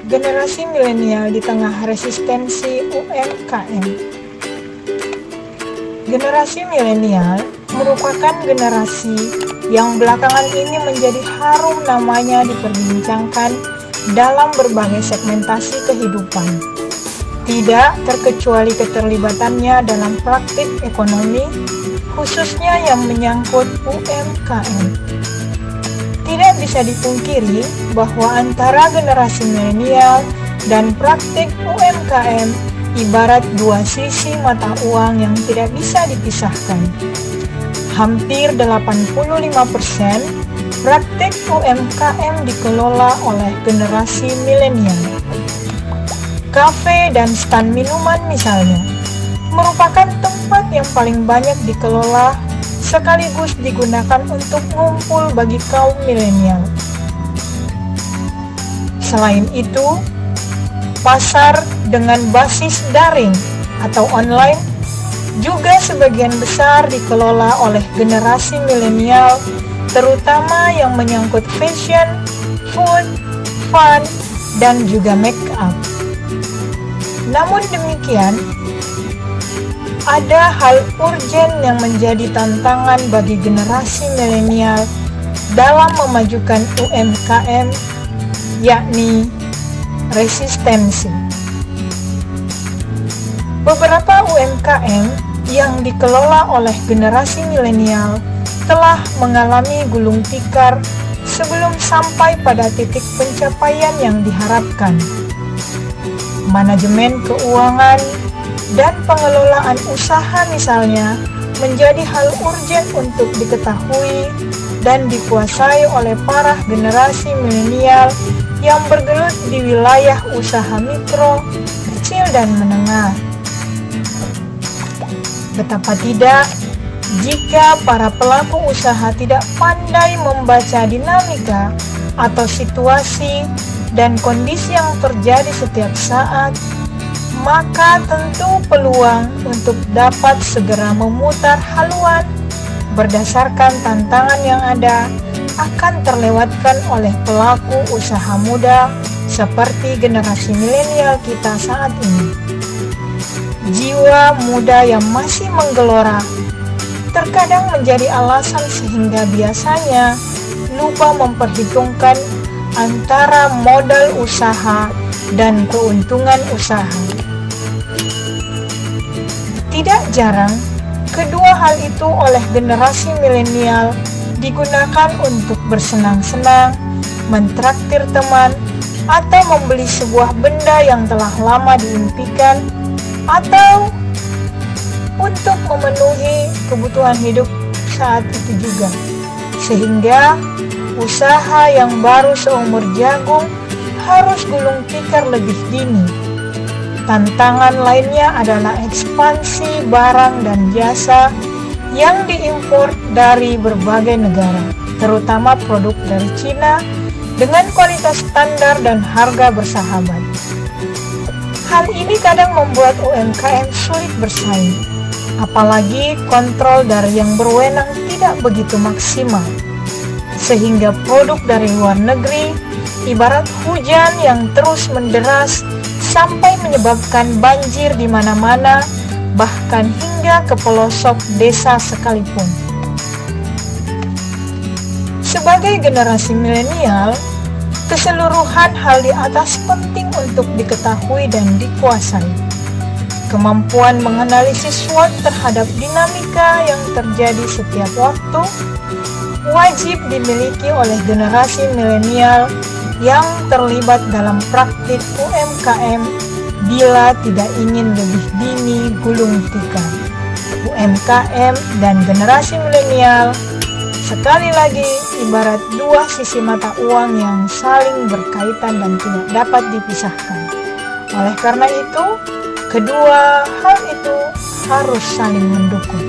Generasi milenial di tengah resistensi UMKM. Generasi milenial merupakan generasi yang belakangan ini menjadi harum namanya diperbincangkan dalam berbagai segmentasi kehidupan. Tidak terkecuali keterlibatannya dalam praktik ekonomi, khususnya yang menyangkut UMKM. Tidak bisa dipungkiri bahwa antara generasi milenial dan praktik UMKM ibarat dua sisi mata uang yang tidak bisa dipisahkan. Hampir 85% praktik UMKM dikelola oleh generasi milenial. Kafe dan stand minuman misalnya, merupakan tempat yang paling banyak dikelola sekaligus digunakan untuk ngumpul bagi kaum milenial. Selain itu, pasar dengan basis daring atau online juga sebagian besar dikelola oleh generasi milenial, terutama yang menyangkut fashion, food, fun, dan juga make up. Namun demikian, ada hal urgen yang menjadi tantangan bagi generasi milenial dalam memajukan UMKM, yakni resistensi. Beberapa UMKM yang dikelola oleh generasi milenial telah mengalami gulung tikar sebelum sampai pada titik pencapaian yang diharapkan. Manajemen keuangan dan pengelolaan usaha misalnya menjadi hal urgen untuk diketahui dan dikuasai oleh para generasi milenial yang bergelut di wilayah usaha mikro, kecil dan menengah. Betapa tidak jika para pelaku usaha tidak pandai membaca dinamika atau situasi dan kondisi yang terjadi setiap saat, maka tentu peluang untuk dapat segera memutar haluan berdasarkan tantangan yang ada akan terlewatkan oleh pelaku usaha muda seperti generasi milenial kita saat ini. Jiwa muda yang masih menggelora terkadang menjadi alasan sehingga biasanya lupa memperhitungkan antara modal usaha dan keuntungan usaha. Tidak jarang, kedua hal itu oleh generasi milenial digunakan untuk bersenang-senang, mentraktir teman, atau membeli sebuah benda yang telah lama diimpikan, atau untuk memenuhi kebutuhan hidup saat itu juga. Sehingga usaha yang baru seumur jagung harus gulung tikar lebih dini. Tantangan lainnya adalah ekspansi barang dan jasa yang diimpor dari berbagai negara, terutama produk dari Cina dengan kualitas standar dan harga bersahabat. Hal ini kadang membuat UMKM sulit bersaing, apalagi kontrol dari yang berwenang tidak begitu maksimal, sehingga produk dari luar negeri ibarat hujan yang terus menderas sampai menyebabkan banjir di mana-mana, bahkan hingga ke pelosok desa sekalipun. Sebagai generasi milenial, keseluruhan hal di atas penting untuk diketahui dan dikuasai. Kemampuan menganalisis SWOT terhadap dinamika yang terjadi setiap waktu wajib dimiliki oleh generasi milenial yang terlibat dalam praktik UMKM bila tidak ingin lebih dini gulung tikar. UMKM dan generasi milenial sekali lagi ibarat dua sisi mata uang yang saling berkaitan dan tidak dapat dipisahkan. Oleh karena itu, kedua hal itu harus saling mendukung.